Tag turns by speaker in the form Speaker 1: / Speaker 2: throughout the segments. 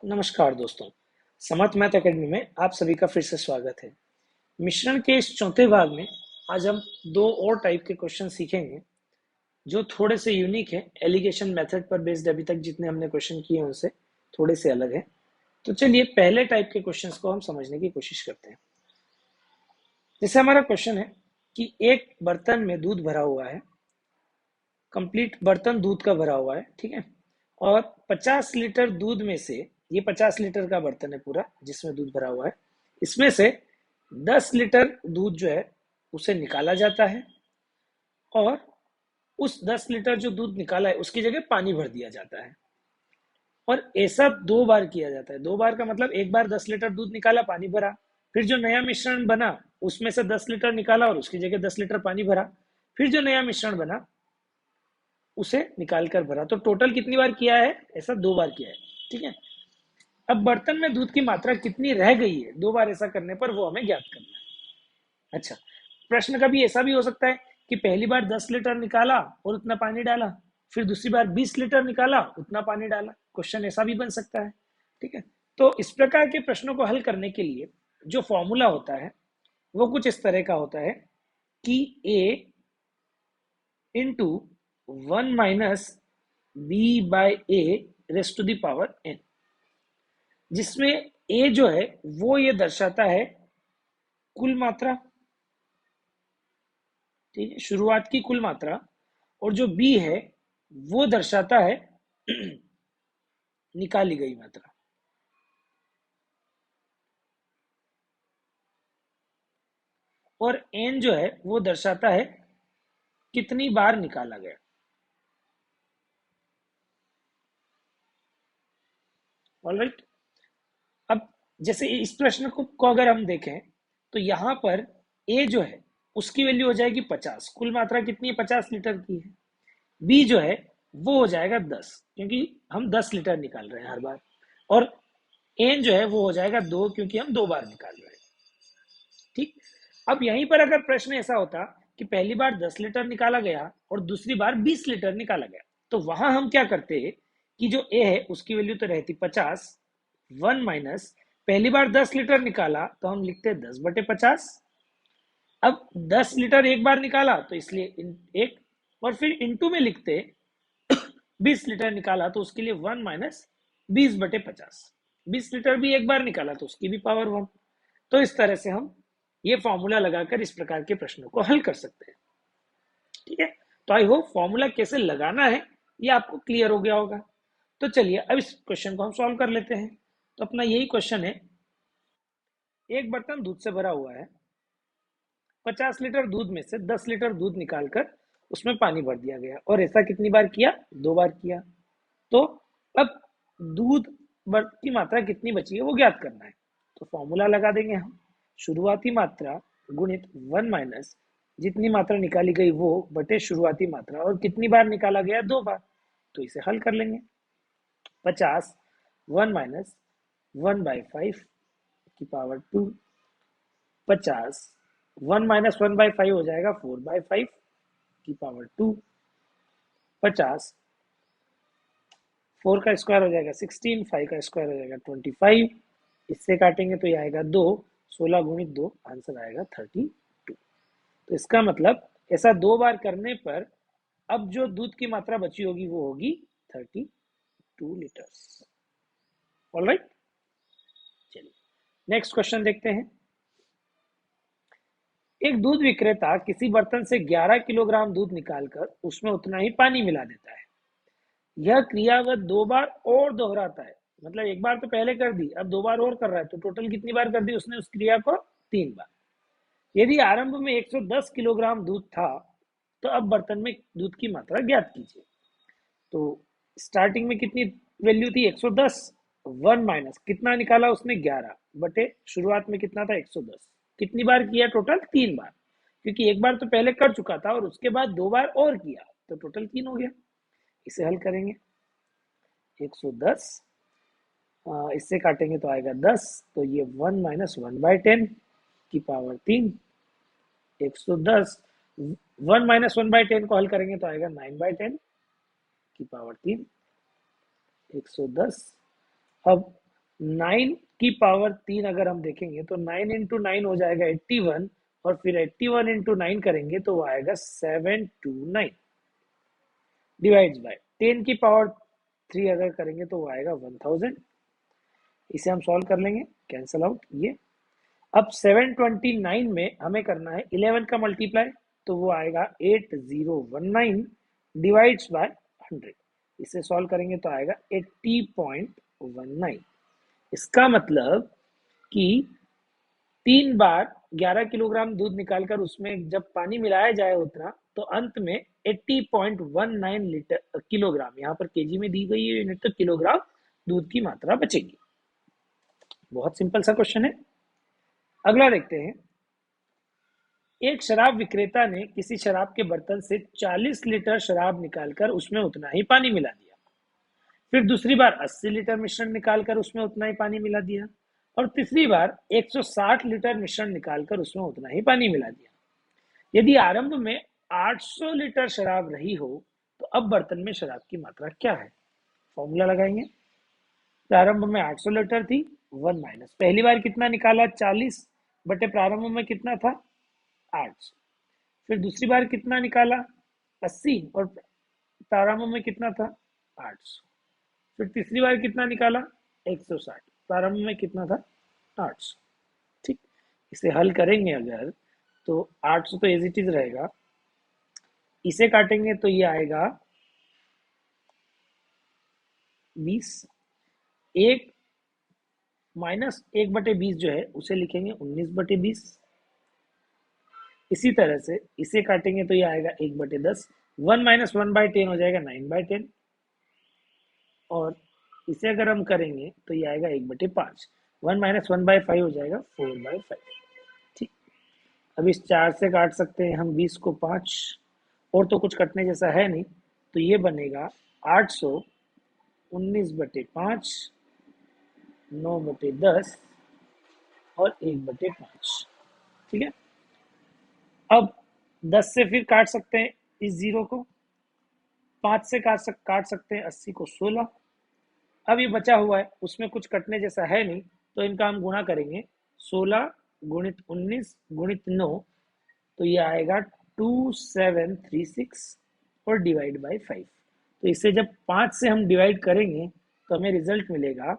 Speaker 1: नमस्कार दोस्तों, समर्थ math academy में आप सभी का फिर से स्वागत है। मिश्रण के इस चौथे भाग में आज हम दो और टाइप के क्वेश्चन सीखेंगे जो थोड़े से यूनिक है। एलिगेशन मेथड पर बेस्ड अभी तक जितने हमने क्वेश्चन किए हैं उनसे थोड़े से अलग है। तो चलिए पहले टाइप के क्वेश्चंस को हम समझने की कोशिश करते हैं। जैसे हमारा क्वेश्चन है कि एक बर्तन में दूध भरा हुआ है, कंप्लीट बर्तन दूध का भरा हुआ है, ठीक है। और 50 लीटर दूध में से, ये 50 लीटर का बर्तन है पूरा जिसमें दूध भरा हुआ है, इसमें से 10 लीटर दूध जो है उसे निकाला जाता है और उस 10 लीटर जो दूध निकाला है उसकी जगह पानी भर दिया जाता है। और ऐसा दो बार किया जाता है। दो बार का मतलब एक बार 10 लीटर दूध निकाला, पानी भरा, फिर जो नया मिश्रण बना उसमें से 10 लीटर निकाला और उसकी जगह 10 लीटर पानी भरा, फिर जो नया मिश्रण बना उसे निकाल कर भरा। तो टोटल कितनी बार किया है? ऐसा दो बार किया है, ठीक है। अब बर्तन में दूध की मात्रा कितनी रह गई है दो बार ऐसा करने पर, वो हमें ज्ञात करना है। अच्छा, प्रश्न कभी ऐसा भी हो सकता है कि पहली बार 10 लीटर निकाला और उतना पानी डाला, फिर दूसरी बार 20 लीटर निकाला, उतना पानी डाला। क्वेश्चन ऐसा भी बन सकता है, ठीक है। तो इस प्रकार के प्रश्नों को हल करने के लिए जो फॉर्मूला होता है वो कुछ इस तरह का होता है कि a into 1 - b/a raised to the power n, जिसमें a जो है वो ये दर्शाता है कुल मात्रा, ठीक है, शुरुआत की कुल मात्रा। और जो b है वो दर्शाता है निकाली गई मात्रा। और n जो है वो दर्शाता है कितनी बार निकाला गया। ऑलराइट। अब जैसे इस प्रश्न को अगर हम देखें तो यहाँ पर a जो है उसकी वैल्यू हो जाएगी 50। कुल मात्रा कितनी है? 50 लीटर की है। b जो है वो हो जाएगा 10, क्योंकि हम 10 लीटर निकाल रहे हैं हर बार। और n जो है वो हो जाएगा 2, क्योंकि हम दो बार निकाल रहे हैं, ठीक। अब यहीं पर अगर प्रश्न ऐसा होता कि पहली बार 10 लीटर निकाला गया और दूसरी बार 20 लीटर निकाला गया, तो वहां हम क्या करते हैं कि जो a है उसकी वैल्यू तो रहती 50, 1 माइनस, पहली बार 10 लीटर निकाला तो हम लिखते 10/50। अब 10 लीटर एक बार निकाला तो इसलिए एक, और फिर इंटू में लिखते 20 लीटर निकाला तो उसके लिए 1 माइनस 20/50। 20 लीटर भी एक बार निकाला तो उसकी भी पावर 1। तो इस तरह से हम ये फॉर्मूला लगाकर इस प्रकार के प्रश्नों को हल कर सकते हैं, ठीक है। तो आई होप फॉर्मूला कैसे लगाना है ये आपको क्लियर हो गया होगा। तो चलिए अब इस क्वेश्चन को हम सॉल्व कर लेते हैं। तो अपना यही क्वेश्चन है, एक बर्तन दूध से भरा हुआ है, 50 लीटर दूध में से 10 लीटर दूध निकालकर उसमें पानी भर दिया गया। और ऐसा कितनी बार किया? दो बार किया। तो अब दूध की मात्रा कितनी बची है वो ज्ञात करना है। तो फॉर्मूला लगा देंगे हम, शुरुआती मात्रा गुणित 1 माइनस जितनी मात्रा निकाली गई वो बटे शुरुआती मात्रा, और कितनी बार निकाला गया? दो बार। तो इसे हल कर लेंगे। 50 1 माइनस 1/5 की पावर 2, 50 1 माइनस 1/5 हो जाएगा 4/5 की पावर 2, 50 4 का स्क्वायर हो जाएगा 16, 5 का स्क्वायर हो जाएगा 25, इससे काटेंगे तो ये आएगा 2, 16 गुणित 2, आंसर आएगा 32। तो इसका मतलब ऐसा दो बार करने पर अब जो दूध की मात्रा बची होगी वो होगी 32 लीटर्स। ऑलराइट, चलिए नेक्स्ट क्वेश्चन देखते हैं। एक दूध विक्रेता किसी बर्तन से 11 किलोग्राम दूध निकालकर उसमें उतना ही पानी मिला देता है। यह क्रिया वह दो बार और दोहराता है। मतलब एक बार तो पहले कर दी, अब दो बार और कर रहा है, तो टोटल कितनी बार कर दी उसने उस क्रिया को? 3 बार। यदि आरंभ में 110 किलोग्राम दूध था तो अब बर्तन में दूध की मात्रा ज्ञात कीजिए। तो स्टार्टिंग में कितनी वैल्यू थी? 110। 1 माइनस कितना निकाला उसने? 11 बटे शुरुआत में कितना था? 110। कितनी बार किया? टोटल 3 बार, क्योंकि एक बार तो पहले कर चुका था और उसके बाद दो बार और किया, तो टोटल 3 हो गया। इसे हल करेंगे। 110 इससे काटेंगे तो आएगा 10, तो ये 1 माइनस 1/10 की पावर 3। 110 1 माइनस 1/10 को हल करेंगे तो आएगा 9/10 की पावर 3। 110 अब 9 की पावर 3 अगर हम देखेंगे तो 9 × 9 हो जाएगा 81, और फिर 81 × 9 करेंगे तो वो आएगा 729, डिवाइड्स बाय 10 की पावर 3 अगर करेंगे तो वो आएगा 1000। इसे हम सॉल्व कर लेंगे, कैंसल आउट ये। अब 729 में हमें करना है 11 का मल्टीप्लाई, तो वो आएगा 8019 डिवाइड्स बाय 100। इसे सॉल्व करेंगे तो आएगा 80.19। इसका मतलब कि 3 बार 11 किलोग्राम दूध निकालकर उसमें जब पानी मिलाया जाए उतना, तो अंत में 80.19 लीटर किलोग्राम, यहाँ पर केजी में दी गई है यूनिट, तो किलोग्राम दूध की मात्रा बचेगी। बहुत सिंपल सा क्वेश्चन है। अगला देखते हैं। एक शराब विक्रेता ने किसी शराब के बर्तन से 40 लीटर शराब निकालकर उसमें उतना ही पानी मिला दिया। फिर दूसरी बार 80 लीटर मिश्रण निकालकर उसमें उतना ही पानी मिला दिया, और तीसरी बार 160 लीटर मिश्रण निकालकर उसमें उतना ही पानी मिला दिया। यदि आरंभ में 800 लीटर शराब रही हो, तो अब बर्तन में शराब की मात्रा क्या है? फॉर्मूला लगाएंगे। प्रारंभ में 800 लीटर थी, 1 माइनस पहली बार कितना निकाला, 40 बटे प्रारंभ में कितना था, 800। फिर दूसरी बार कितना निकाला, 80, और प्रारंभ में कितना था, 800। फिर तीसरी बार कितना निकाला, 160, प्रारंभ में कितना था, 800। ठीक, इसे हल करेंगे अगर, तो 800 तो एज इट इज रहेगा, इसे काटेंगे तो ये आएगा 20, एक माइनस 1/20 जो है उसे लिखेंगे 19/20। इसी तरह से इसे काटेंगे तो ये आएगा 1/10, 1 माइनस 1/10 हो जाएगा 9/10, और इसे अगर हम करेंगे तो ये आएगा 1/5, 1 माइनस 1/5 हो जाएगा 4/5। ठीक, अब इस 4 से काट सकते हैं हम 20 को 5, और तो कुछ कटने जैसा है नहीं, तो ये बनेगा 800 19/5, 9/10 और 1/5। ठीक है, अब 10 से फिर काट सकते हैं इस जीरो को, 5 से काट सकते हैं 80 को 16। अब ये बचा हुआ है, उसमें कुछ कटने जैसा है नहीं, तो इनका हम गुणा करेंगे, 16 गुणित 19 गुणित 9, तो ये आएगा 2736, और डिवाइड बाई 5। तो इसे जब 5 से हम डिवाइड करेंगे तो हमें रिजल्ट मिलेगा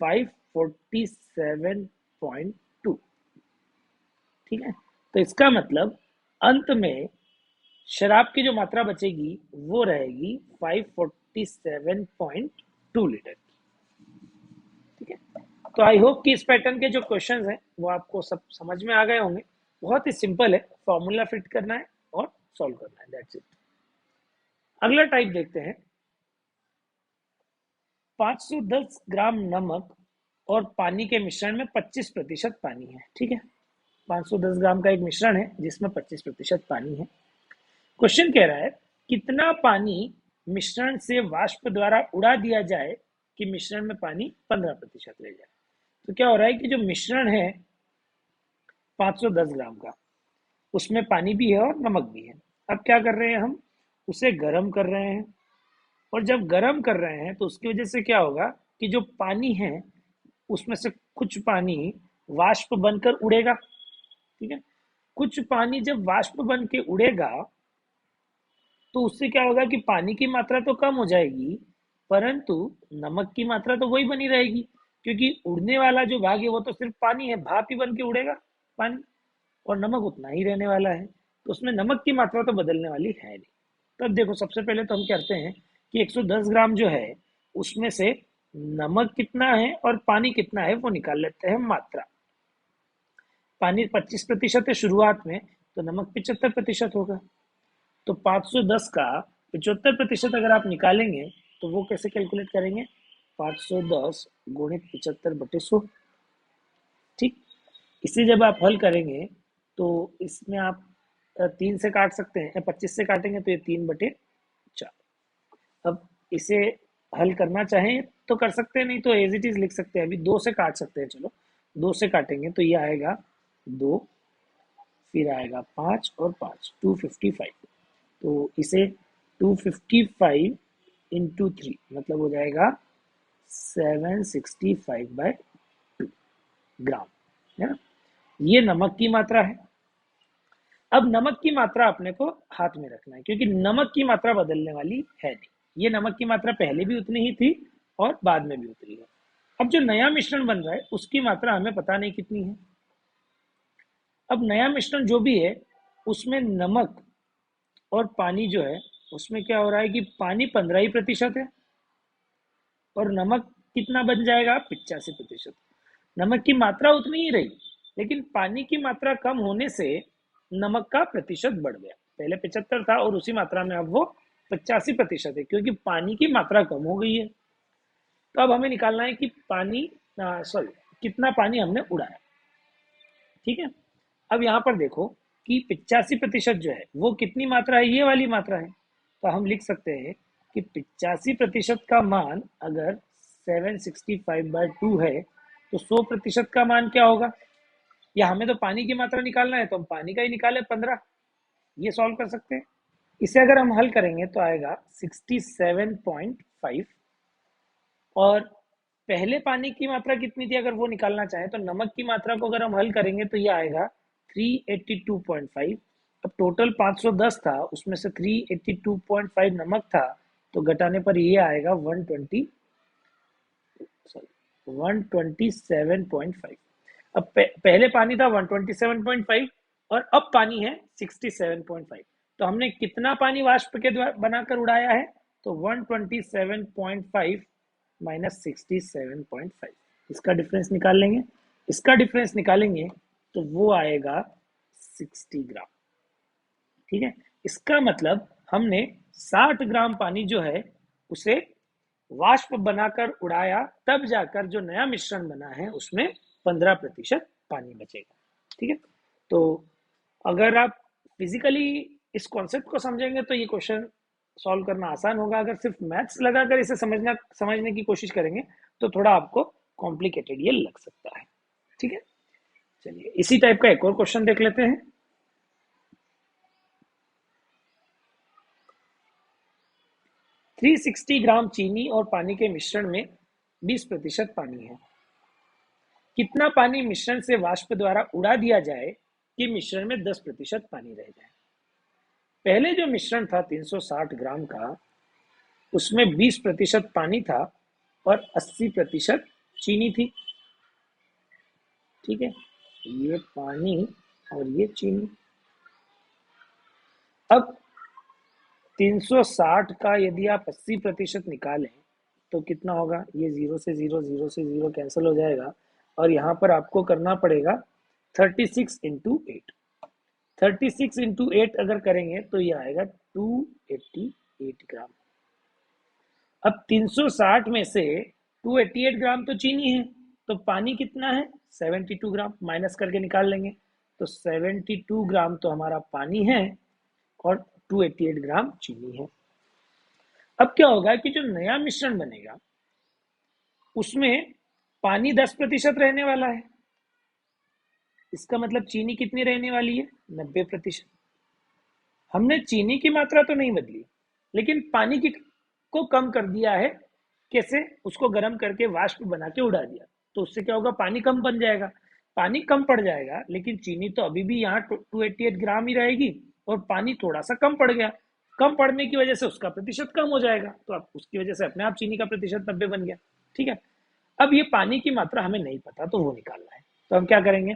Speaker 1: 547.2। ठीक है, तो इसका मतलब अंत में शराब की जो मात्रा बचेगी वो रहेगी 547.2 लीटर। ठीक है, तो आई होप कि इस पैटर्न के जो क्वेश्चंस हैं वो आपको सब समझ में आ गए होंगे। बहुत ही सिंपल है, फॉर्मूला फिट करना है और सॉल्व करना है, दैट्स इट। अगला टाइप देखते हैं। 510 ग्राम नमक और पानी के मिश्रण में 25% पानी है। ठीक है, 510 ग्राम का एक मिश्रण है जिसमें 25% पानी है। क्वेश्चन कह रहा है कितना पानी मिश्रण से वाष्प द्वारा उड़ा दिया जाए कि मिश्रण में पानी 15% रह जाए। तो क्या हो रहा है कि जो मिश्रण है 510 ग्राम का, उसमें पानी भी है और नमक भी है। अब क्या कर रहे हैं हम, उसे गर्म कर रहे हैं, और जब गर्म कर रहे हैं तो उसकी वजह से क्या होगा कि जो पानी है उसमें से कुछ पानी वाष्प बनकर उड़ेगा। ठीक है, कुछ पानी जब वाष्प बन के उड़ेगा तो उससे क्या होगा कि पानी की मात्रा तो कम हो जाएगी, परंतु नमक की मात्रा तो वही बनी रहेगी, क्योंकि उड़ने वाला जो भाग है वो तो सिर्फ पानी है, भाप ही बन के उड़ेगा पानी, और नमक उतना ही रहने वाला है, तो उसमें नमक की मात्रा तो बदलने वाली है नहीं। तब देखो, सबसे पहले तो हम करते हैं कि 110 ग्राम जो है उसमें से नमक कितना है और पानी कितना है वो निकाल लेते हैं मात्रा। पानी 25% है शुरुआत में, तो नमक 75% होगा। तो 510 का 75% अगर आप निकालेंगे तो वो कैसे कैलकुलेट करेंगे, 510 गुणित 75/100। ठीक, इसे जब आप हल करेंगे तो इसमें आप 3 से काट सकते हैं, 25 से काटेंगे तो ये 3/4। अब इसे हल करना चाहें तो कर सकते हैं, नहीं तो एज इट इज लिख सकते हैं। अभी 2 से काट सकते हैं, चलो 2 से काटेंगे तो ये आएगा 2, फिर आएगा 5 और 5, 255। तो इसे 255 इंटू 3 मतलब हो जाएगा 765/2 ग्राम, है ना। ये नमक की मात्रा है। अब नमक की मात्रा अपने को हाथ में रखना है, क्योंकि नमक की मात्रा बदलने वाली है नहीं। ये नमक की मात्रा पहले भी उतनी ही थी और बाद में भी उतनी है। अब जो नया मिश्रण बन रहा है उसकी मात्रा हमें पता नहीं कितनी है। अब नया मिश्रण जो भी है उसमें नमक और पानी जो है उसमें क्या हो रहा है कि पानी 15% है और नमक कितना बन जाएगा, 85%। नमक की मात्रा उतनी ही रही, लेकिन पानी की मात्रा कम होने से नमक का प्रतिशत बढ़ गया। पहले 75 था और उसी मात्रा में अब वो 85% है, क्योंकि पानी की मात्रा कम हो गई है। तो अब हमें निकालना है कि पानी, सॉरी, कितना पानी हमने उड़ाया। ठीक है। अब यहाँ पर देखो कि 85% जो है वो कितनी मात्रा है, ये वाली मात्रा है। तो हम लिख सकते हैं कि 85% का मान अगर 765/2 है तो 100% का मान क्या होगा। या हमें तो पानी की मात्रा निकालना है तो हम पानी का ही निकाले 15। ये सॉल्व कर सकते हैं। इसे अगर हम हल करेंगे तो आएगा 67.5। और पहले पानी की मात्रा कितनी थी अगर वो निकालना चाहे तो नमक की मात्रा को अगर हम हल करेंगे तो ये आएगा 382.5। अब टोटल 510 था, उसमें से 382.5 नमक था, तो घटाने पर ये आएगा 127.5। अब पहले पानी था 127.5 और अब पानी है 67.5। तो हमने कितना पानी वाष्प के द्वारा बनाकर उड़ाया है, तो 127.5 माइनस 67.5, इसका डिफरेंस निकाल लेंगे। इसका डिफरेंस निकालेंगे तो वो आएगा 60 ग्राम। ठीक है। इसका मतलब हमने 60 ग्राम पानी जो है उसे वाष्प बनाकर उड़ाया, तब जाकर जो नया मिश्रण बना है उसमें 15% पानी बचेगा। ठीक है। तो अगर आप फिजिकली इस कॉन्सेप्ट को समझेंगे तो ये क्वेश्चन सॉल्व करना आसान होगा। अगर सिर्फ मैथ्स लगाकर इसे समझने की कोशिश करेंगे तो थोड़ा आपको कॉम्प्लिकेटेड ये लग सकता है। ठीक है। चलिए इसी टाइप का एक और क्वेश्चन देख लेते हैं। 360 ग्राम चीनी और पानी के मिश्रण में 20% पानी है। कितना पानी मिश्रण से वाष्प द्वारा उड़ा दिया जाए कि मिश्रण में 10% पानी रह जाए। पहले जो मिश्रण था 360 ग्राम का, उसमें 20% पानी था और 80% चीनी थी। ठीक है। ये पानी और ये चीनी। अब 360 का यदि आप 80% निकालें तो कितना होगा, ये जीरो से जीरो कैंसिल हो जाएगा और यहाँ पर आपको करना पड़ेगा 36 इंटू 8। 36 इंटू 8 अगर करेंगे तो ये आएगा 288 ग्राम। अब 360 में से 288 ग्राम तो चीनी है, तो पानी कितना है 72 ग्राम, माइनस करके निकाल लेंगे। तो 72 ग्राम तो हमारा पानी है और 288 ग्राम चीनी है। अब क्या होगा कि जो नया मिश्रण बनेगा उसमें पानी 10% रहने वाला है। इसका मतलब चीनी कितनी रहने वाली है, 90%। हमने चीनी की मात्रा तो नहीं बदली, लेकिन पानी की को कम कर दिया है। कैसे, उसको गर्म करके वाष्प बना के उड़ा दिया, तो उससे क्या होगा, पानी कम बन जाएगा। पानी कम पड़ जाएगा, लेकिन चीनी तो अभी भी यहाँ 288 ग्राम ही रहेगी और पानी थोड़ा सा कम पड़ गया। कम पड़ने की वजह से उसका प्रतिशत कम हो जाएगा, तो अब उसकी वजह से अपने आप चीनी का प्रतिशत 90 बन गया। ठीक है। अब ये पानी की मात्रा हमें नहीं पता, तो वो निकालना है। तो हम क्या करेंगे,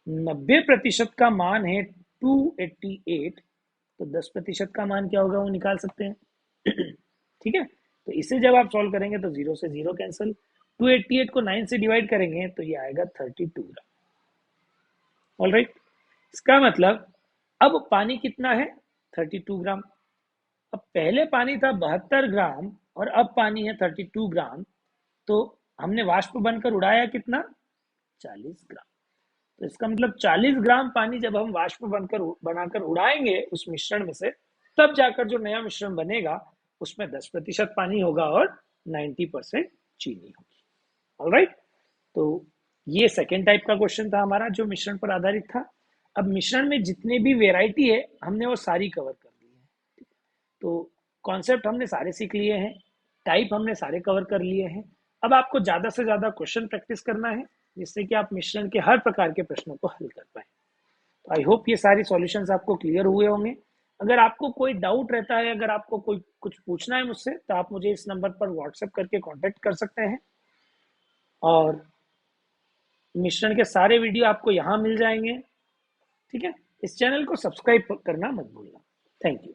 Speaker 1: 90% का मान है 288, तो 10% का मान क्या होगा वो निकाल सकते हैं। ठीक है। तो इसे जब आप सॉल्व करेंगे तो जीरो से जीरो कैंसिल, 288 को 9 से डिवाइड करेंगे तो ये आएगा 32 ग्राम। All right. इसका मतलब अब पानी कितना है, 32 ग्राम। अब पहले पानी था 72 ग्राम और अब पानी है 32 ग्राम, तो हमने वाष्प बनकर उड़ाया कितना, 40 ग्राम। तो इसका मतलब 40 ग्राम पानी जब हम वाष्प बनाकर उड़ाएंगे उस मिश्रण में से, तब जाकर जो नया मिश्रण बनेगा उसमें 10% पानी होगा और 90% चीनी होगी। ऑलराइट। तो ये सेकेंड टाइप का क्वेश्चन था हमारा जो मिश्रण पर आधारित था। अब मिश्रण में जितने भी वेराइटी है हमने वो सारी कवर कर ली है। तो कॉन्सेप्ट हमने सारे सीख लिए हैं, टाइप हमने सारे कवर कर लिए हैं। अब आपको ज़्यादा से ज़्यादा क्वेश्चन प्रैक्टिस करना है, जिससे कि आप मिश्रण के हर प्रकार के प्रश्नों को हल कर पाए। तो आई होप ये सारी सॉल्यूशंस आपको क्लियर हुए होंगे। अगर आपको कोई डाउट रहता है, अगर आपको कोई कुछ पूछना है मुझसे, तो आप मुझे इस नंबर पर व्हाट्सएप करके कांटेक्ट कर सकते हैं। और मिश्रण के सारे वीडियो आपको यहाँ मिल जाएंगे। ठीक है, इस चैनल को सब्सक्राइब करना मत भूलना। Thank you.